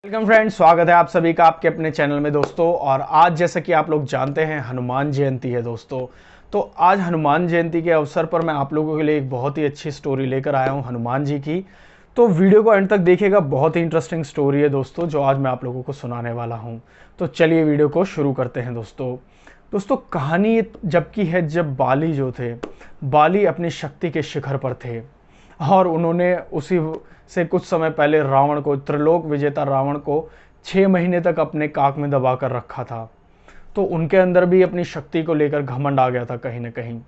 Welcome friends, स्वागत है आप सभी का आपके अपने चैनल में दोस्तों। और आज जैसा कि आप लोग जानते हैं हनुमान जयंती है दोस्तों। तो आज हनुमान जयंती के अवसर पर मैं आप लोगों के लिए एक बहुत ही अच्छी स्टोरी लेकर आया हूं हनुमान जी की। तो वीडियो को एंड तक देखिएगा, बहुत ही इंटरेस्टिंग स्टोरी है दोस्तों जो आज मैं आप लोगों को सुनाने वाला हूं। तो चलिए वीडियो को शुरू करते हैं दोस्तों। दोस्तों कहानी जबकि है जब बाली जो थे, बाली अपनी शक्ति के शिखर पर थे और उन्होंने उसी से कुछ समय पहले रावण को, त्रिलोक विजेता रावण को 6 महीने तक अपने काक में दबा कर रखा था। तो उनके अंदर भी अपनी शक्ति को लेकर घमंड आ गया था कहीं ना कहीं,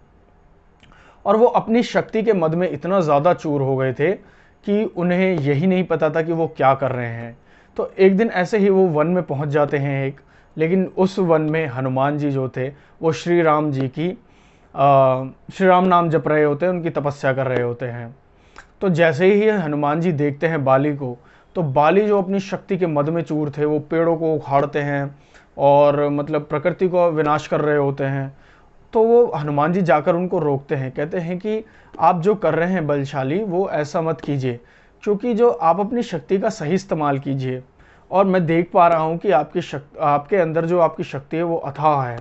और वो अपनी शक्ति के मद में इतना ज़्यादा चूर हो गए थे कि उन्हें यही नहीं पता था कि वो क्या कर रहे हैं। तो एक दिन ऐसे ही वो वन में पहुंच जाते हैं लेकिन उस वन में हनुमान जी जो थे वो श्री राम जी की श्री राम नाम जप रहे होते हैं, उनकी तपस्या कर रहे होते हैं। तो जैसे ही हनुमान जी देखते हैं बाली को, तो बाली जो अपनी शक्ति के मद में चूर थे वो पेड़ों को उखाड़ते हैं और मतलब प्रकृति को विनाश कर रहे होते हैं। तो वो हनुमान जी जाकर उनको रोकते हैं, कहते हैं कि आप जो कर रहे हैं बलशाली, वो ऐसा मत कीजिए, क्योंकि जो आप अपनी शक्ति का सही इस्तेमाल कीजिए। और मैं देख पा रहा हूँ कि आपके अंदर जो आपकी शक्ति है वो अथाह है,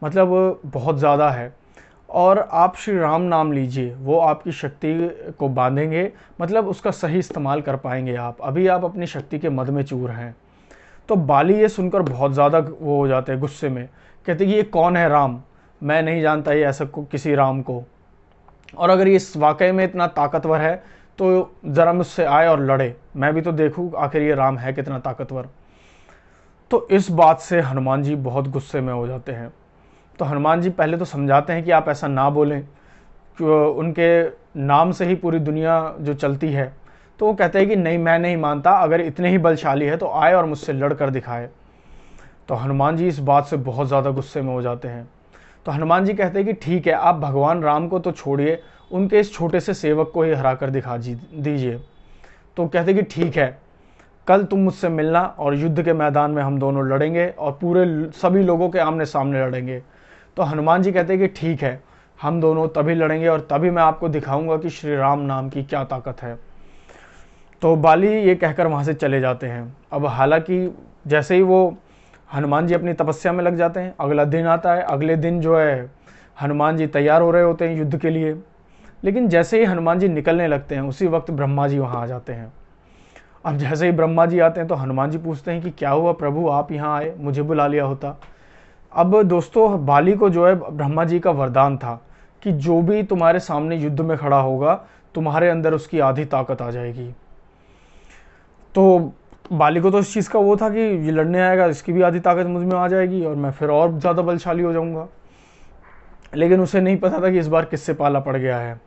मतलब बहुत ज़्यादा है। और आप श्री राम नाम लीजिए, वो आपकी शक्ति को बांधेंगे, मतलब उसका सही इस्तेमाल कर पाएंगे आप। अभी आप अपनी शक्ति के मद में चूर हैं। तो बाली ये सुनकर बहुत ज़्यादा वो हो जाते हैं गुस्से में, कहते कि ये कौन है राम, मैं नहीं जानता ये ऐसा किसी राम को, और अगर ये वाकई में इतना ताकतवर है तो ज़रा मुझसे आए और लड़े, मैं भी तो देखूँ आखिर ये राम है कितना ताकतवर। तो इस बात से हनुमान जी बहुत गुस्से में हो जाते हैं। तो हनुमान जी पहले तो समझाते हैं कि आप ऐसा ना बोलें, उनके नाम से ही पूरी दुनिया जो चलती है। तो वो कहते हैं कि नहीं, मैं नहीं मानता, अगर इतने ही बलशाली है तो आए और मुझसे लड़ कर दिखाए। तो हनुमान जी इस बात से बहुत ज़्यादा गुस्से में हो जाते हैं। तो हनुमान जी कहते हैं कि ठीक है, आप भगवान राम को तो छोड़िए, उनके इस छोटे से सेवक को ही हरा कर दिखा दीजिए। तो कहते हैं कि ठीक है, कल तुम मुझसे मिलना और युद्ध के मैदान में हम दोनों लड़ेंगे और पूरे सभी लोगों के आमने सामने लड़ेंगे। तो हनुमान जी कहते हैं कि ठीक है, हम दोनों तभी लड़ेंगे और तभी मैं आपको दिखाऊंगा कि श्री राम नाम की क्या ताकत है। तो बाली ये कहकर वहाँ से चले जाते हैं। अब हालांकि जैसे ही वो हनुमान जी अपनी तपस्या में लग जाते हैं, अगला दिन आता है। अगले दिन जो है हनुमान जी तैयार हो रहे होते हैं युद्ध के लिए, लेकिन जैसे ही हनुमान जी निकलने लगते हैं उसी वक्त ब्रह्मा जी वहाँ आ जाते हैं। अब जैसे ही ब्रह्मा जी आते हैं तो हनुमान जी पूछते हैं कि क्या हुआ प्रभु, आप यहाँ आए, मुझे बुला लिया होता। अब दोस्तों बाली को जो है ब्रह्मा जी का वरदान था कि जो भी तुम्हारे सामने युद्ध में खड़ा होगा, तुम्हारे अंदर उसकी आधी ताकत आ जाएगी। तो बाली को तो इस चीज़ का वो था कि ये लड़ने आएगा, इसकी भी आधी ताकत मुझ में आ जाएगी और मैं फिर और ज़्यादा बलशाली हो जाऊंगा। लेकिन उसे नहीं पता था कि इस बार किससे पाला पड़ गया है।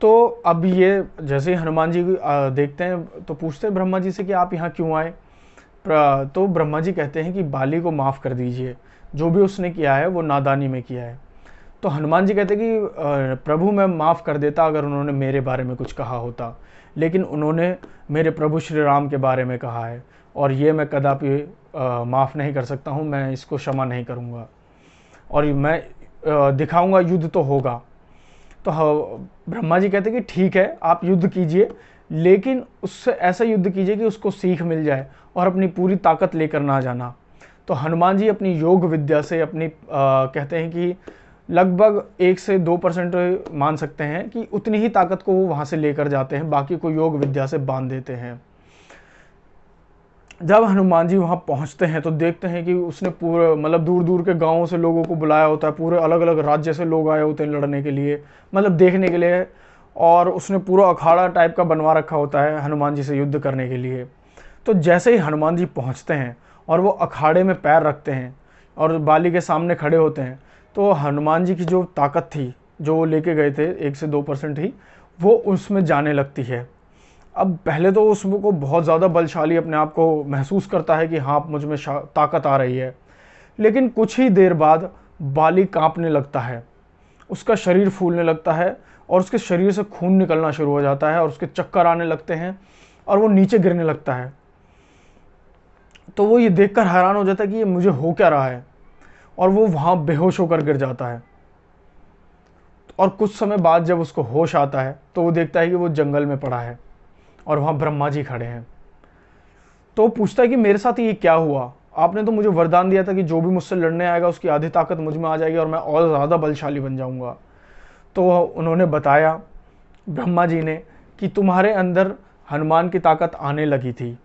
तो अब ये जैसे ही हनुमान जी देखते हैं तो पूछते हैं ब्रह्मा जी से कि आप यहाँ क्यों आए। तो ब्रह्मा जी कहते हैं कि बाली को माफ़ कर दीजिए, जो भी उसने किया है वो नादानी में किया है। तो हनुमान जी कहते हैं कि प्रभु मैं माफ़ कर देता अगर उन्होंने मेरे बारे में कुछ कहा होता, लेकिन उन्होंने मेरे प्रभु श्री राम के बारे में कहा है और ये मैं कदापि माफ़ नहीं कर सकता हूँ, मैं इसको क्षमा नहीं करूँगा और मैं दिखाऊँगा, युद्ध तो होगा। तो ब्रह्मा जी कहते हैं कि ठीक है, आप युद्ध कीजिए, लेकिन उससे ऐसा युद्ध कीजिए कि उसको सीख मिल जाए और अपनी पूरी ताकत लेकर ना जाना। तो हनुमान जी अपनी योग विद्या से अपनी कहते हैं कि लगभग 1 से 2% मान सकते हैं कि उतनी ही ताकत को वो वहाँ से लेकर जाते हैं, बाकी को योग विद्या से बांध देते हैं। जब हनुमान जी वहाँ पहुँचते हैं तो देखते हैं कि उसने पूरे मतलब दूर दूर के गांवों से लोगों को बुलाया होता है, पूरे अलग अलग राज्य से लोग आए होते हैं लड़ने के लिए, मतलब देखने के लिए। और उसने पूरा अखाड़ा टाइप का बनवा रखा होता है हनुमान जी से युद्ध करने के लिए। तो जैसे ही हनुमान जी पहुँचते हैं और वो अखाड़े में पैर रखते हैं और बाली के सामने खड़े होते हैं, तो हनुमान जी की जो ताकत थी जो वो लेके गए थे 1 से 2% ही, वो उसमें जाने लगती है। अब पहले तो उसको बहुत ज़्यादा बलशाली अपने आप को महसूस करता है कि हाँ मुझ में ताकत आ रही है, लेकिन कुछ ही देर बाद बाली कांपने लगता है, उसका शरीर फूलने लगता है और उसके शरीर से खून निकलना शुरू हो जाता है और उसके चक्कर आने लगते हैं और वो नीचे गिरने लगता है। तो वो ये देखकर हैरान हो जाता है कि ये मुझे हो क्या रहा है, और वो वहाँ बेहोश होकर गिर जाता है। और कुछ समय बाद जब उसको होश आता है तो वो देखता है कि वो जंगल में पड़ा है और वहाँ ब्रह्मा जी खड़े हैं। तो वो पूछता है कि मेरे साथ ये क्या हुआ, आपने तो मुझे वरदान दिया था कि जो भी मुझसे लड़ने आएगा उसकी आधी ताकत मुझ में आ जाएगी और मैं और ज़्यादा बलशाली बन जाऊंगा। तो उन्होंने बताया, ब्रह्मा जी ने, कि तुम्हारे अंदर हनुमान की ताकत आने लगी थी,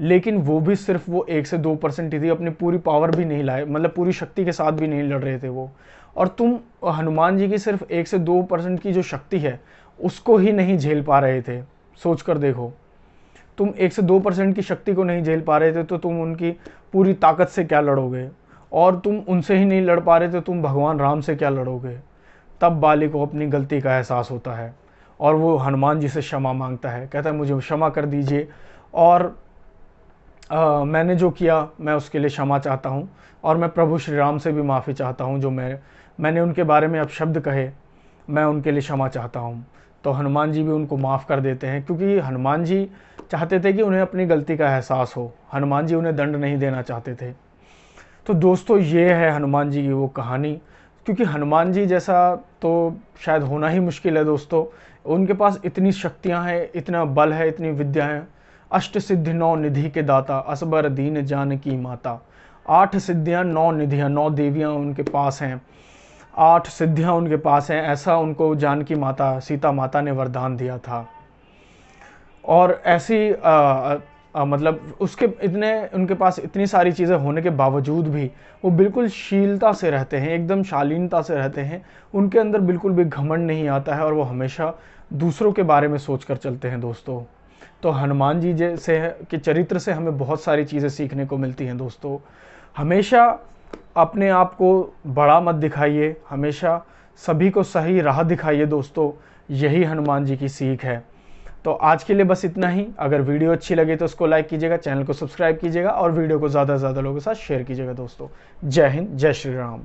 लेकिन वो भी सिर्फ वो 1 से 2% ही थी, अपनी पूरी पावर भी नहीं लाए, मतलब पूरी शक्ति के साथ भी नहीं लड़ रहे थे वो। और तुम हनुमान जी की सिर्फ 1 से 2% की जो शक्ति है उसको ही नहीं झेल पा रहे थे। सोच कर देखो, तुम 1 से 2% की शक्ति को नहीं झेल पा रहे थे तो तुम उनकी पूरी ताकत से क्या लड़ोगे, और तुम उनसे ही नहीं लड़ पा रहे थे, तुम भगवान राम से क्या लड़ोगे। तब बाली को अपनी गलती का एहसास होता है और वो हनुमान जी से क्षमा मांगता है, कहता है मुझे क्षमा कर दीजिए, और मैंने जो किया मैं उसके लिए क्षमा चाहता हूँ, और मैं प्रभु श्री राम से भी माफ़ी चाहता हूँ, जो मैंने उनके बारे में अपशब्द कहे, मैं उनके लिए क्षमा चाहता हूँ। तो हनुमान जी भी उनको माफ़ कर देते हैं, क्योंकि हनुमान जी चाहते थे कि उन्हें अपनी गलती का एहसास हो, हनुमान जी उन्हें दंड नहीं देना चाहते थे। तो दोस्तों ये है हनुमान जी की वो कहानी, क्योंकि हनुमान जी जैसा तो शायद होना ही मुश्किल है दोस्तों। उनके पास इतनी शक्तियाँ हैं, इतना बल है, इतनी विद्या है। अष्ट सिद्धि 9 निधि के दाता, असबर दीन जानकी माता। 8 सिद्धियाँ 9 निधियाँ, 9 देवियाँ उनके पास हैं, 8 सिद्धियाँ उनके पास हैं, ऐसा उनको जानकी माता, सीता माता ने वरदान दिया था। और ऐसी मतलब उसके इतने उनके पास इतनी सारी चीज़ें होने के बावजूद भी वो बिल्कुल शीलता से रहते हैं, एकदम शालीनता से रहते हैं, उनके अंदर बिल्कुल भी घमंड नहीं आता है और वो हमेशा दूसरों के बारे में सोच कर चलते हैं दोस्तों। तो हनुमान जी जैसे के चरित्र से हमें बहुत सारी चीज़ें सीखने को मिलती हैं दोस्तों। हमेशा अपने आप को बड़ा मत दिखाइए, हमेशा सभी को सही राह दिखाइए दोस्तों, यही हनुमान जी की सीख है। तो आज के लिए बस इतना ही। अगर वीडियो अच्छी लगे तो उसको लाइक कीजिएगा, चैनल को सब्सक्राइब कीजिएगा और वीडियो को ज़्यादा से ज़्यादा लोगों के साथ शेयर कीजिएगा दोस्तों। जय हिंद, जय श्री राम।